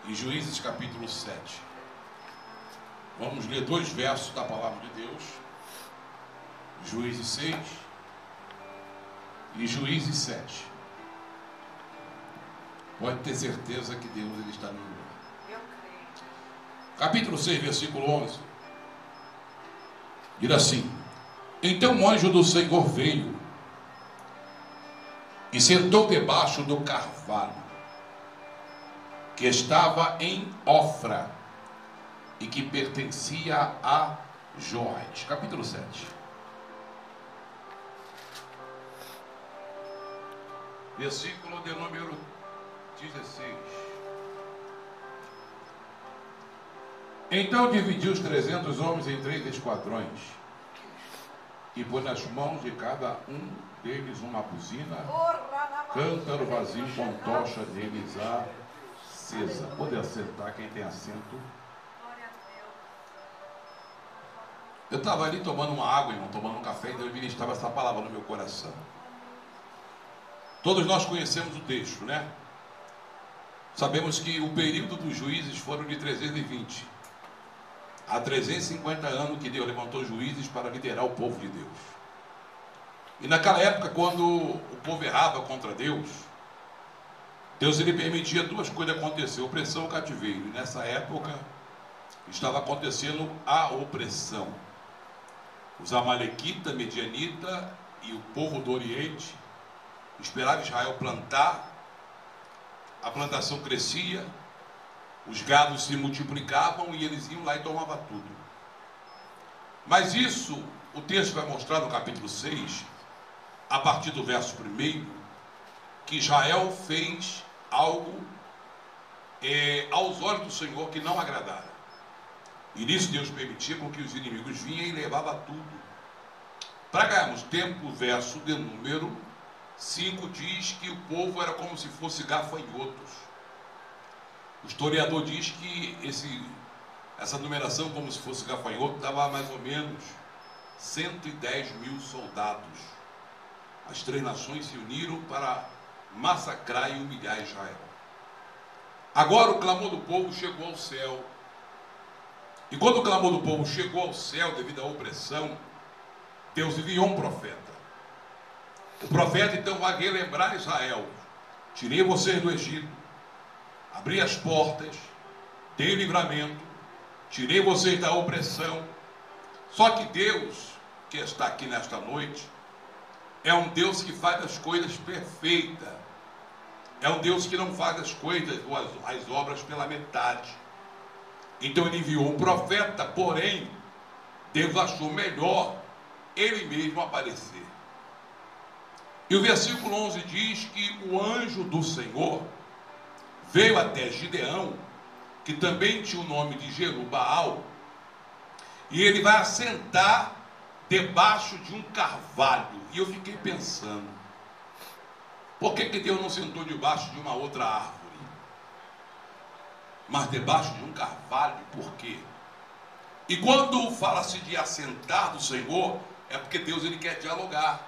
em Juízes capítulo 7. Vamos ler 2 versos da palavra de Deus. Juízes 6 e Juízes 7. Pode ter certeza que Deus ele está no lugar. Eu creio. Capítulo 6, versículo 11. Diz assim: Então o anjo do Senhor veio e sentou debaixo do carvalho que estava em Ofra e que pertencia a Joás. Capítulo 7. Versículo de número 16. Então dividiu os 300 homens em 3 esquadrões e pôs nas mãos de cada um deles uma buzina, cântaro vazio com tocha deles acesa. Pode assentar quem tem assento. Eu estava ali tomando uma água, irmão, tomando um café, e Deus ministrava essa palavra no meu coração. Todos nós conhecemos o texto, né? Sabemos que o período dos juízes foram de 320. Há 350 anos que Deus levantou juízes para liderar o povo de Deus. E naquela época, quando o povo errava contra Deus, Deus ele permitia 2 coisas acontecer: opressão e cativeiro. E nessa época estava acontecendo a opressão. Os amalequitas, medianita e o povo do Oriente esperavam Israel plantar. A plantação crescia, os gados se multiplicavam e eles iam lá e tomavam tudo. Mas isso, o texto vai mostrar no capítulo 6, a partir do verso 1, que Israel fez algo aos olhos do Senhor que não agradara. E nisso Deus permitia com que os inimigos vinham e levavam tudo. Para ganharmos tempo, o verso de número 5 diz que o povo era como se fosse gafanhotos. O historiador diz que essa numeração, como se fosse gafanhoto, dava mais ou menos 110 mil soldados. As 3 nações se uniram para massacrar e humilhar Israel. Agora o clamor do povo chegou ao céu. E quando o clamor do povo chegou ao céu devido à opressão, Deus enviou um profeta. O profeta então vai relembrar Israel: tirei vocês do Egito, abri as portas, dei livramento, tirei vocês da opressão. Só que Deus, que está aqui nesta noite, é um Deus que faz as coisas perfeitas. É um Deus que não faz as coisas, as obras pela metade. Então ele enviou um profeta, porém Deus achou melhor ele mesmo aparecer. E o versículo 11 diz que o anjo do Senhor veio até Gideão, que também tinha o nome de Jerubaal, e ele vai assentar debaixo de um carvalho. E eu fiquei pensando, por que Deus não sentou debaixo de uma outra árvore? Mas debaixo de um carvalho, por quê? E quando fala-se de assentar do Senhor, é porque Deus ele quer dialogar.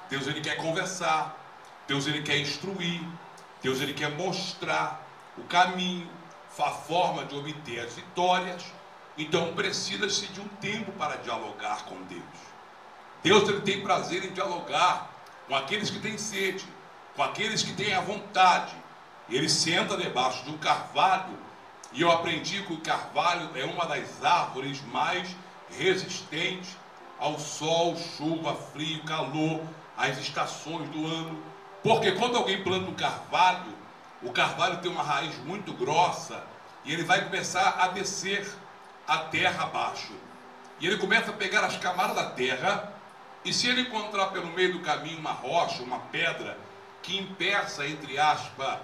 Deus ele quer conversar, Deus ele quer instruir, Deus ele quer mostrar o caminho, a forma de obter as vitórias. Então precisa-se de um tempo para dialogar com Deus. Deus ele tem prazer em dialogar com aqueles que têm sede, com aqueles que têm a vontade. Ele senta debaixo de um carvalho, e eu aprendi que o carvalho é uma das árvores mais resistentes ao sol, chuva, frio, calor, as estações do ano. Porque quando alguém planta o carvalho tem uma raiz muito grossa e ele vai começar a descer a terra abaixo. E ele começa a pegar as camadas da terra, e se ele encontrar pelo meio do caminho uma rocha, uma pedra que impeça, entre aspas,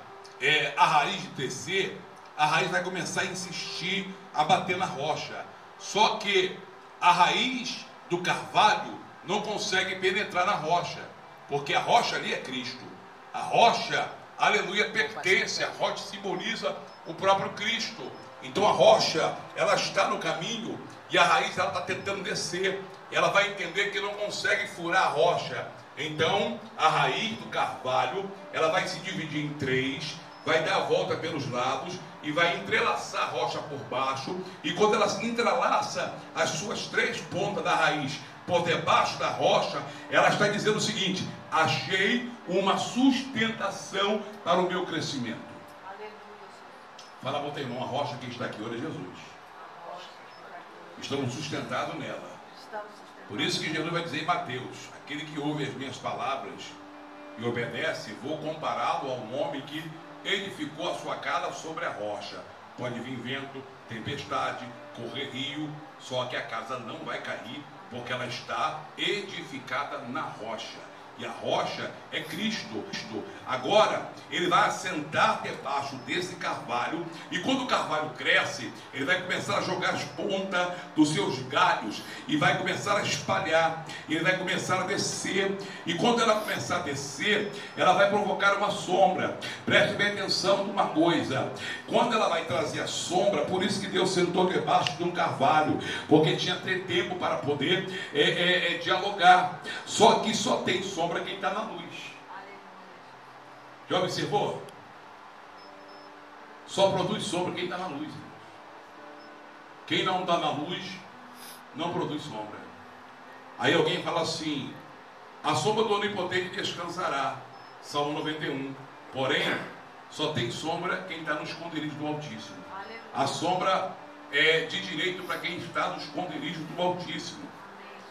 a raiz de descer, a raiz vai começar a insistir a bater na rocha. Só que a raiz do carvalho não consegue penetrar na rocha, porque a rocha ali é Cristo. A rocha, aleluia, pertence, a rocha simboliza o próprio Cristo. Então a rocha, ela está no caminho e a raiz ela está tentando descer. Ela vai entender que não consegue furar a rocha. Então a raiz do carvalho, ela vai se dividir em 3, vai dar a volta pelos lados e vai entrelaçar a rocha por baixo. E quando ela entrelaça as suas 3 pontas da raiz por debaixo da rocha, ela está dizendo o seguinte: achei uma sustentação para o meu crescimento. Fala para o teu irmão, a rocha que está aqui hoje é Jesus. Estamos sustentados nela. Por isso que Jesus vai dizer em Mateus: aquele que ouve as minhas palavras e obedece, vou compará-lo a um homem que edificou a sua casa sobre a rocha. Pode vir vento, tempestade, correr rio, só que a casa não vai cair, porque ela está edificada na rocha. E a rocha é Cristo. Agora, ele vai assentar debaixo desse carvalho. E quando o carvalho cresce, ele vai começar a jogar as pontas dos seus galhos. E vai começar a espalhar. E ele vai começar a descer. E quando ela começar a descer, ela vai provocar uma sombra. Preste bem atenção numa coisa. Quando ela vai trazer a sombra, por isso que Deus sentou debaixo de um carvalho. Porque tinha tempo para poder dialogar. Só que só tem sombra para quem está na luz. Já observou? Só produz sombra quem está na luz. Quem não está na luz não produz sombra. Aí alguém fala assim: a sombra do onipotente descansará. Salmo 91. Porém, só tem sombra quem está no esconderijo do Altíssimo. A sombra é de direito para quem está no esconderijo do Altíssimo.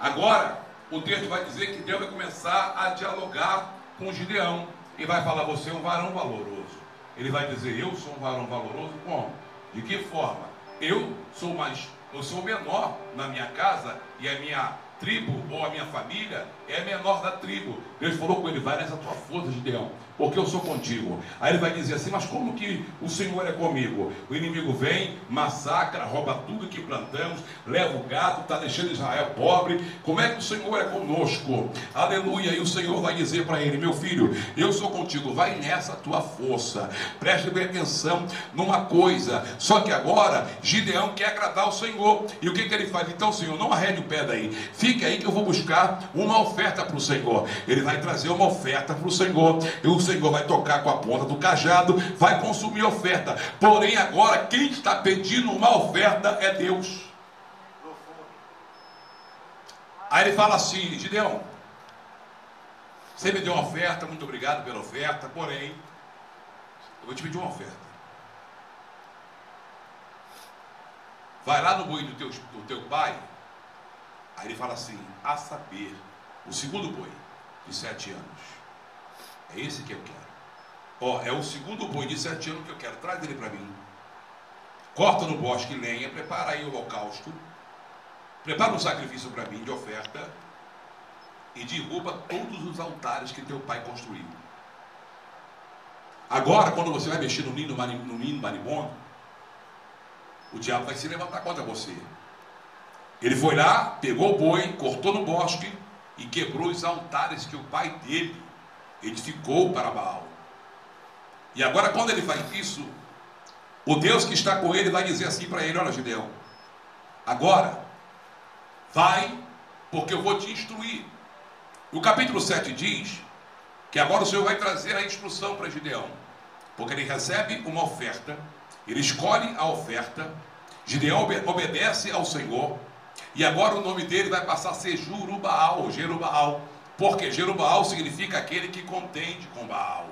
Agora, o texto vai dizer que Deus vai começar a dialogar com Gideão. E vai falar: você é um varão valoroso. Ele vai dizer: eu sou um varão valoroso. Como? De que forma? Eu sou o menor na minha casa, e a minha tribo ou a minha família é a menor da tribo. Deus falou com ele: vai nessa tua força, Gideão, porque eu sou contigo. Aí ele vai dizer assim: mas como que o Senhor é comigo? O inimigo vem, massacra, rouba tudo que plantamos, leva o gado, está deixando Israel pobre. Como é que o Senhor é conosco? Aleluia. E o Senhor vai dizer para ele: meu filho, eu sou contigo, vai nessa tua força. Preste bem atenção numa coisa. Só que agora Gideão quer agradar o Senhor. E o que ele faz? Então, Senhor, não arrede o pé daí, fique aí que eu vou buscar uma oferta para o Senhor. Ele vai trazer uma oferta para o Senhor. E o Senhor vai tocar com a ponta do cajado, vai consumir a oferta. Porém, agora quem está pedindo uma oferta é Deus. Aí ele fala assim: Gideão, você me deu uma oferta, muito obrigado pela oferta, porém, eu vou te pedir uma oferta. Vai lá no boi do teu pai. Aí ele fala assim: a saber, o segundo boi de 7 anos. É esse que eu quero. É o segundo boi de 7 anos que eu quero. Traz ele para mim. Corta no bosque lenha, prepara aí o holocausto. Prepara um sacrifício para mim de oferta. E derruba todos os altares que teu pai construiu. Agora, quando você vai mexer no ninho marimbondo, o diabo vai se levantar contra você. Ele foi lá, pegou o boi, cortou no bosque e quebrou os altares que o pai dele edificou para Baal. E agora, quando ele faz isso, o Deus que está com ele vai dizer assim para ele: olha, Gideão, agora vai, porque eu vou te instruir. O capítulo 7 diz que agora o Senhor vai trazer a instrução para Gideão, porque ele recebe uma oferta, ele escolhe a oferta, Gideão obedece ao Senhor, e agora o nome dele vai passar a ser Jerubaal, porque Jerubaal significa aquele que contende com Baal.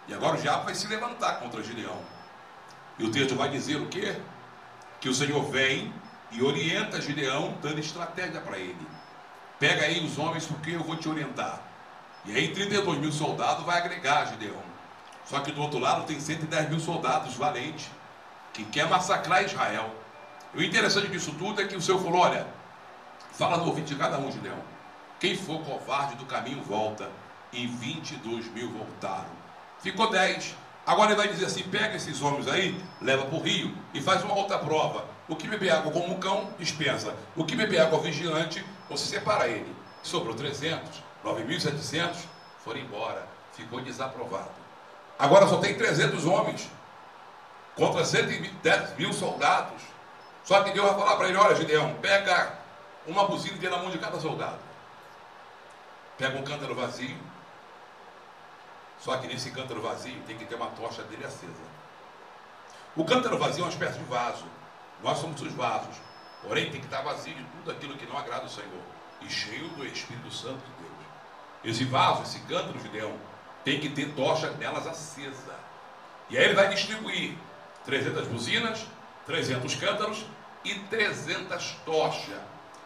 E agora o diabo vai se levantar contra Gideão. E o texto vai dizer o quê? Que o Senhor vem e orienta Gideão, dando estratégia para ele. Pega aí os homens, porque eu vou te orientar. E aí 32 mil soldados vai agregar Gideão. Só que do outro lado tem 110 mil soldados valentes, que quer massacrar Israel. E o interessante disso tudo é que o Senhor falou: olha, fala no ouvido de cada um, Gideão. Quem for covarde do caminho volta. E 22 mil voltaram. Ficou 10. Agora ele vai dizer assim: pega esses homens aí, leva para o rio e faz uma outra prova. O que beber água como um cão, dispensa. O que beber água vigilante, você separa ele. Sobrou 300, 9.700 foram embora. Ficou desaprovado. Agora só tem 300 homens contra 110 mil soldados. Só que Deus vai falar para ele: olha, Gideão, pega uma buzina e dê na mão de cada soldado. Pega um cântaro vazio Só que nesse cântaro vazio tem que ter uma tocha dele acesa. O cântaro vazio é uma espécie de vaso. Nós somos os vasos. Porém, tem que estar vazio de tudo aquilo que não agrada ao Senhor. E cheio do Espírito Santo de Deus. Esse vaso, esse cântaro, Gideão, tem que ter tocha nelas acesa. E aí ele vai distribuir 300 buzinas, 300 cântaros e 300 tochas.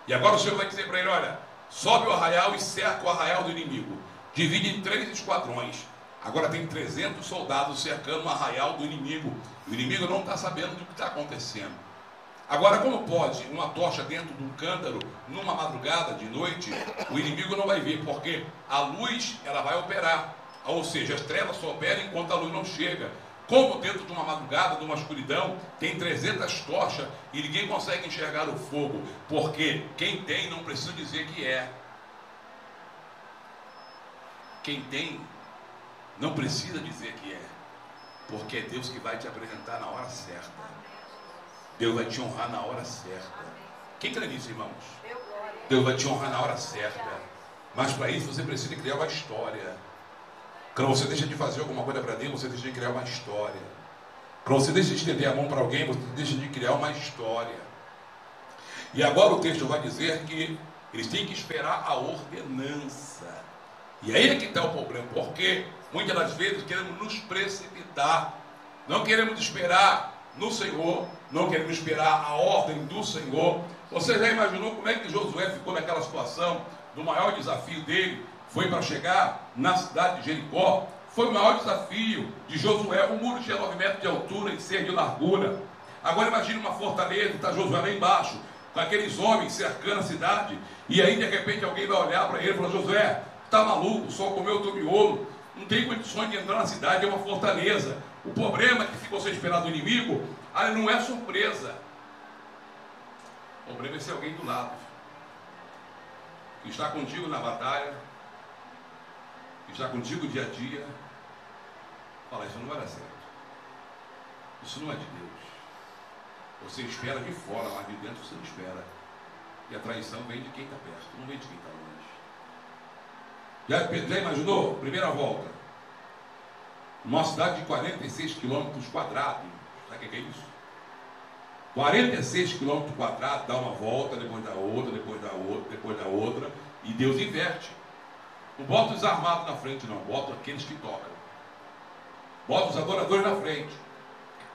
E agora o Senhor vai dizer para ele, olha, sobe o arraial e cerca o arraial do inimigo. Divide em 3 esquadrões. Agora tem 300 soldados cercando o arraial do inimigo. O inimigo não está sabendo do que está acontecendo. Agora, como pode uma tocha dentro de um cântaro, numa madrugada, de noite, o inimigo não vai ver, porque a luz ela vai operar. Ou seja, as trevas só operam enquanto a luz não chega. Como dentro de uma madrugada, de uma escuridão, tem 300 tochas e ninguém consegue enxergar o fogo, porque quem tem não precisa dizer que é. Quem tem não precisa dizer que é, porque é Deus que vai te apresentar na hora certa. Deus vai te honrar na hora certa. Quem crê nisso, irmãos? Deus vai te honrar na hora certa. Mas para isso você precisa criar uma história. Quando você deixa de fazer alguma coisa para Deus, você deixa de criar uma história. Quando você deixa de estender a mão para alguém, você deixa de criar uma história. E agora o texto vai dizer que eles têm que esperar a ordenança. E aí é que está o problema, porque muitas das vezes queremos nos precipitar, não queremos esperar no Senhor, não queremos esperar a ordem do Senhor. Você já imaginou como é que Josué ficou naquela situação do maior desafio dele? Foi para chegar na cidade de Jericó. Foi o maior desafio de Josué. O muro tinha 9 metros de altura e 6 de largura. Agora imagine uma fortaleza, está Josué lá embaixo, com aqueles homens cercando a cidade, e aí de repente alguém vai olhar para ele e falar, Josué, está maluco, só comeu o teu miolo, não tem condições de entrar na cidade, é uma fortaleza. O problema é que se você esperar do inimigo, ali não é surpresa. O problema é ser alguém do lado, que está contigo na batalha, que está contigo dia a dia. Fala, isso não vai dar certo. Isso não é de Deus. Você espera de fora, mas de dentro você não espera. E a traição vem de quem está perto, não vem de quem está longe. Já imaginou? Primeira volta. Uma cidade de 46 quilômetros quadrados. Sabe o que é isso? 46 quilômetros quadrados, dá uma volta, depois da outra, depois da outra, depois da outra. E Deus inverte. Não bota os armados na frente, não. Bota aqueles que tocam. Bota os adoradores na frente.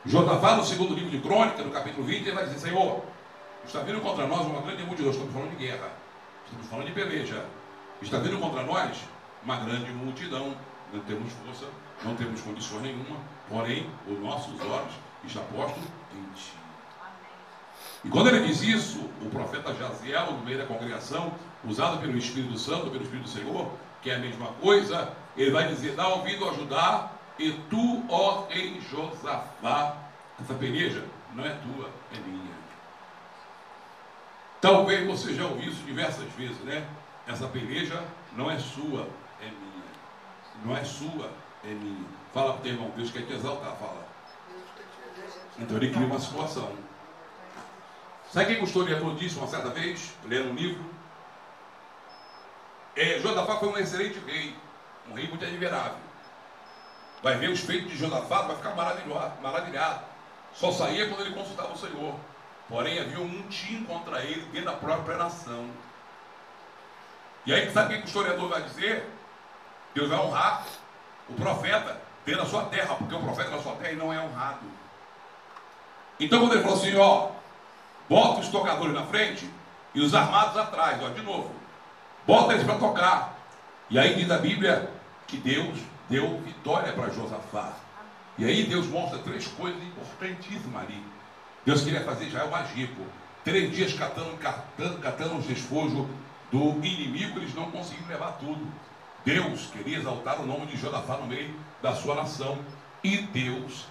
Josafá, no segundo livro de Crônica, no capítulo 20, ele vai dizer, Senhor, está vindo contra nós uma grande multidão. Estamos falando de guerra. Estamos falando de peleja. Está vindo contra nós uma grande multidão. Não temos força, não temos condições nenhuma. Porém, os nossos olhos estão postos em ti. E quando ele diz isso, o profeta Jaziel, no meio da congregação, usado pelo Espírito Santo, pelo Espírito do Senhor, que é a mesma coisa, ele vai dizer, dá ouvido a Judá, e tu, ó rei Josafá, essa peleja não é tua, é minha. Talvez você já ouviu isso diversas vezes, né? Essa peleja não é sua, é minha. Não é sua, é minha. Fala para o teu irmão, Deus quer te exaltar, fala. Então ele cria uma situação. Sabe quem o historiador disse uma certa vez, lendo um livro? Josafá foi um excelente rei, um rei muito admirável. Vai ver os feitos de Josafá, vai ficar maravilhado. Só saía quando ele consultava o Senhor. Porém, havia um motim contra ele dentro da própria nação. E aí, sabe o que o historiador vai dizer? Deus vai honrar o profeta dentro da sua terra, porque o profeta na sua terra não é honrado. Então, quando ele falou assim, ó, bota os tocadores na frente e os armados atrás, ó, de novo. Bota eles para tocar. E aí diz a Bíblia que Deus deu vitória para Josafá. E aí Deus mostra 3 coisas importantíssimas ali. Deus queria fazer Israel mais rico. 3 dias catando os despojos do inimigo, eles não conseguiram levar tudo. Deus queria exaltar o nome de Josafá no meio da sua nação. E Deus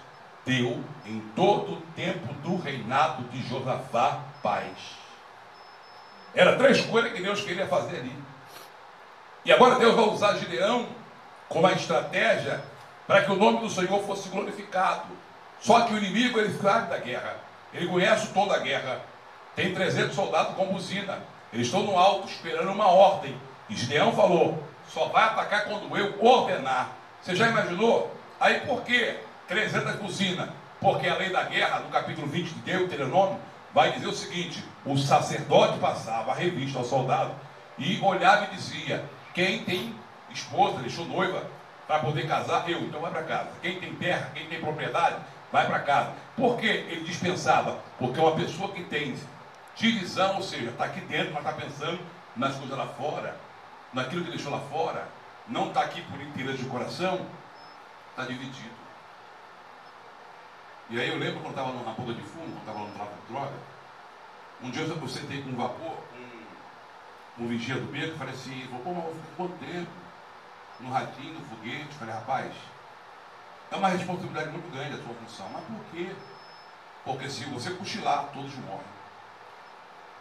deu em todo o tempo do reinado de Josafá paz. Era 3 coisas que Deus queria fazer ali. E agora Deus vai usar Gideão como a estratégia para que o nome do Senhor fosse glorificado. Só que o inimigo, ele sabe da guerra. Ele conhece toda a guerra. Tem 300 soldados com buzina. Eles estão no alto esperando uma ordem. E Gideão falou, só vai atacar quando eu ordenar. Você já imaginou? Aí por que 300 buzinas? Porque a lei da guerra, no capítulo 20 de Deuteronômio, vai dizer o seguinte: o sacerdote passava a revista ao soldado e olhava e dizia: quem tem esposa, deixou noiva para poder casar, então vai para casa. Quem tem terra, quem tem propriedade, vai para casa. Por que ele dispensava? Porque uma pessoa que tem divisão, ou seja, está aqui dentro, mas está pensando nas coisas lá fora, naquilo que deixou lá fora, não está aqui por interesse de coração, está dividido. E aí eu lembro quando estava na boca de fumo, quando estava no tráfico de droga, um dia eu sentei com um vapor, um vigia do beco, e falei assim, pô, mas eu vou ficar quanto tempo? No ratinho, no foguete? Falei, rapaz, é uma responsabilidade muito grande a sua função. Mas por quê? Porque se você cochilar, todos morrem.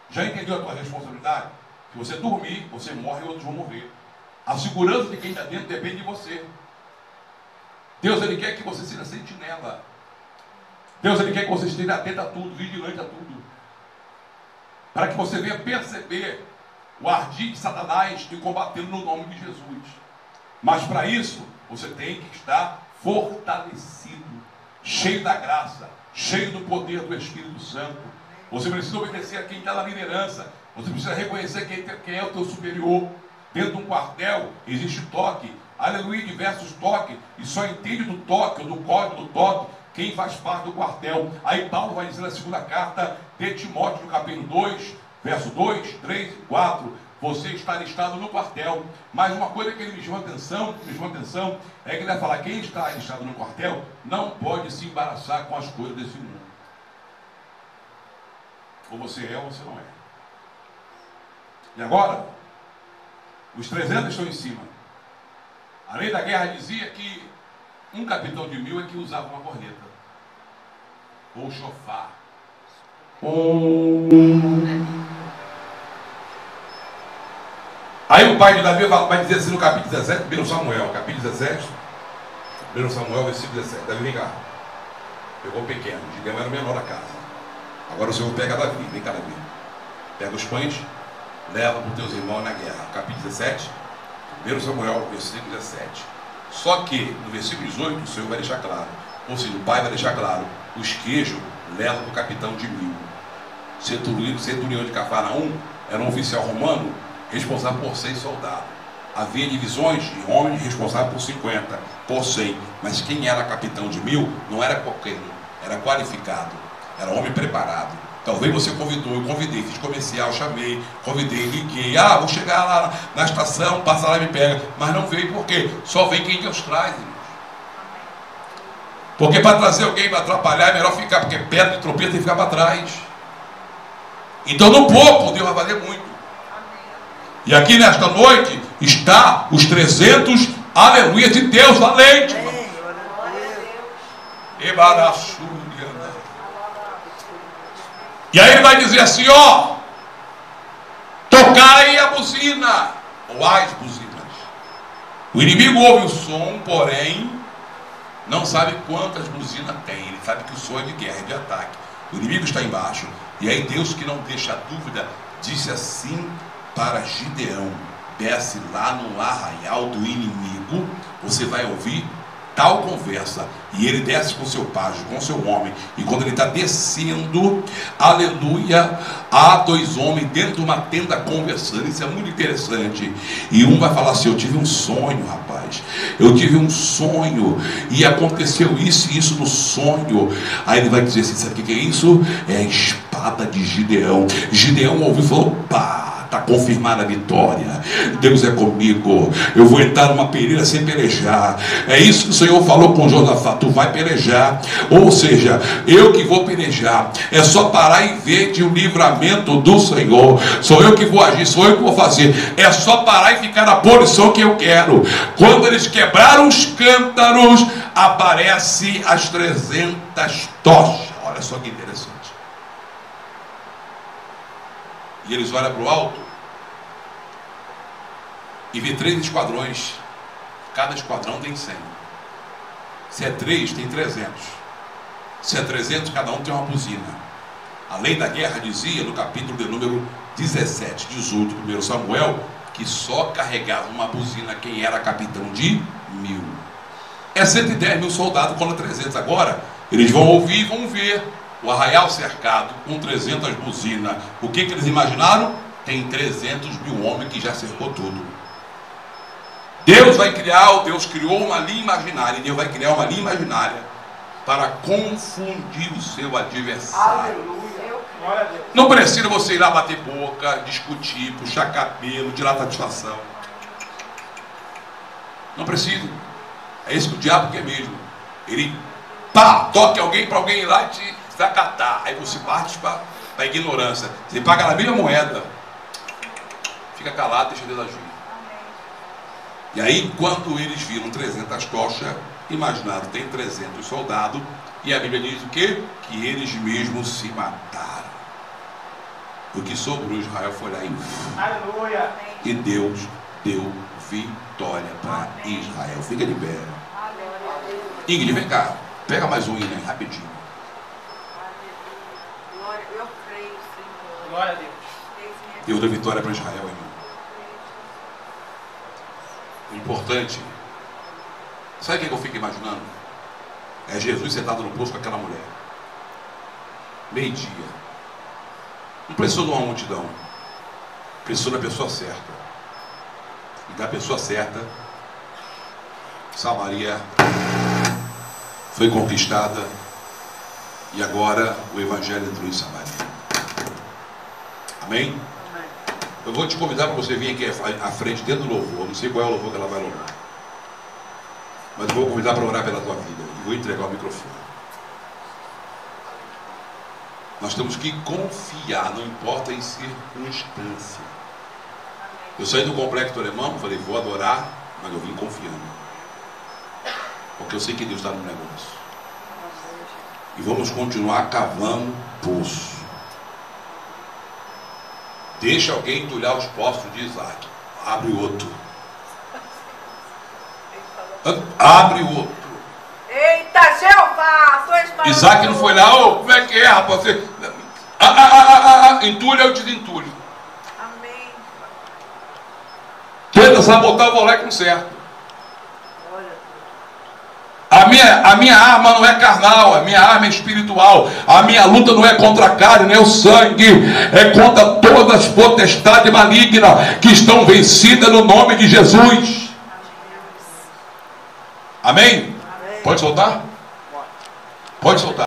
Já entendeu a tua responsabilidade? Se você dormir, você morre e outros vão morrer. A segurança de quem está dentro depende de você. Deus, Ele quer que você seja sentinela. Deus, Ele quer que você esteja atento a tudo, vigilante a tudo. Para que você venha perceber o ardid de Satanás e combatê-lo no nome de Jesus. Mas para isso, você tem que estar fortalecido, cheio da graça, cheio do poder do Espírito Santo. Você precisa obedecer a quem está na liderança. Você precisa reconhecer quem é o teu superior. Dentro de um quartel existe toque. Aleluia, diversos toques. E só entende do toque, ou do código do toque, quem faz parte do quartel. Aí Paulo vai dizer na segunda carta de Timóteo, no capítulo 2, verso 2, 3 e 4. Você está listado no quartel. Mas uma coisa que ele me chamou a atenção, é que ele vai falar: quem está listado no quartel não pode se embaraçar com as coisas desse mundo. Ou você é ou você não é. E agora, os 300 estão em cima. A lei da guerra dizia que um capitão de 1000 é que usava uma corneta, ou chofar. Aí o pai de Davi vai dizer assim no capítulo 17, 1 Samuel, capítulo 17, 1 Samuel, versículo 17. Davi, vem cá. Pegou o pequeno, Gideão era o menor da casa. Agora o Senhor pega Davi, vem cá, Davi. Pega os pães, leva para os teus irmãos na guerra. Capítulo 17, 1 Samuel, versículo 17. Só que no versículo 18 o Senhor vai deixar claro, ou seja, o pai vai deixar claro: os queijos levam para o capitão de 1000. Centurião de Cafarnaum era um oficial romano responsável por 100 soldados. Havia divisões de homens responsáveis por 50, por 100. Mas quem era capitão de 1000 não era qualquer um, era qualificado, era homem preparado. Talvez você convidou, eu convidei, fiz comercial, chamei, convidei, liguei, vou chegar lá na estação, passa lá e me pega. Mas não veio, por quê? Só vem quem Deus traz, irmãos. Porque para trazer alguém para atrapalhar é melhor ficar, porque pedra de tropeço tem que ficar para trás. Então no pouco Deus vai valer muito. E aqui nesta noite está os 300 aleluia de Deus valente. E aí ele vai dizer assim: tocai a buzina, ou as buzinas. O inimigo ouve o som, porém não sabe quantas buzinas tem. Ele sabe que o som é de guerra, de ataque. O inimigo está embaixo. E aí Deus, que não deixa dúvida, disse assim para Gideão: desce lá no arraial do inimigo, você vai ouvir tal conversa. E ele desce com seu pajem, com seu homem. E quando ele está descendo, aleluia, há 2 homens dentro de uma tenda conversando. Isso é muito interessante. E um vai falar assim: eu tive um sonho, rapaz. Eu tive um sonho. E aconteceu isso e isso no sonho. Aí ele vai dizer assim: sabe o que é isso? É a espada de Gideão. Gideão ouviu e falou: pá, está confirmada a vitória. Deus é comigo. Eu vou entrar numa peleja sem pelejar. É isso que o Senhor falou com Josafá: tu vai pelejar. Ou seja, eu que vou pelejar. É só parar e ver de um livramento do Senhor. Sou eu que vou agir, sou eu que vou fazer. É só parar e ficar na posição que eu quero. Quando eles quebraram os cântaros, aparece as 300 tochas. Olha só que interessante. E eles olham para o alto e vê 3 esquadrões. Cada esquadrão tem 100. Se é 3, tem 300. Se é 300, cada um tem uma buzina. A lei da guerra dizia, no capítulo de número 17, 18, 1 Samuel, que só carregava uma buzina quem era capitão de 1000. é 110 mil soldados contra 300. Agora, eles vão ouvir e vão ver o arraial cercado com 300 buzinas. O que eles imaginaram? Tem 300 mil homens que já cercou tudo. Deus criou uma linha imaginária. E Deus vai criar uma linha imaginária para confundir o seu adversário. Não precisa você ir lá bater boca, discutir, puxar cabelo, tirar satisfação. Não precisa. É isso que o diabo quer mesmo. Ele toque alguém para alguém ir lá e te desacatar. Aí você parte para a ignorância. Você paga na mesma moeda. Fica calado, deixa Deus agir. E aí, quando eles viram 300 tochas, imaginaram, tem 300 soldados, e a Bíblia diz o quê? Que eles mesmos se mataram. O que sobrou Israel foi lá e Deus deu vitória para Israel. Fica de pé. Ingrid, vem cá. Pega mais um hino aí, rapidinho. Eu creio, Senhor. Glória a Deus. Deus deu vitória para Israel, irmão. O importante, sabe o que eu fico imaginando? É Jesus sentado no poço com aquela mulher. Meio-dia. Não precisou de uma multidão. Precisou da pessoa certa. E da pessoa certa, Samaria foi conquistada. E agora o Evangelho entrou em Samaria. Amém? Eu vou te convidar para você vir aqui à frente, dentro do louvor. Não sei qual é o louvor que ela vai louvar. Mas eu vou convidar para orar pela tua vida. E vou entregar o microfone. Nós temos que confiar, não importa em circunstância. Eu saí do complexo alemão, falei, vou adorar, mas eu vim confiando. Porque eu sei que Deus está no negócio. E vamos continuar cavando poço. Deixa alguém entulhar os poços de Isaac. Abre outro. Abre outro. Eita, Jeová! Isaac não foi lá, como é que é, rapaz? Você... entulha, eu desentulho. Amém. Tenta sabotar, eu vou lá e conserto. A minha arma não é carnal, a minha arma é espiritual. A minha luta não é contra a carne, nem o sangue. É contra todas as potestades malignas que estão vencidas no nome de Jesus. Amém? Pode soltar? Pode soltar.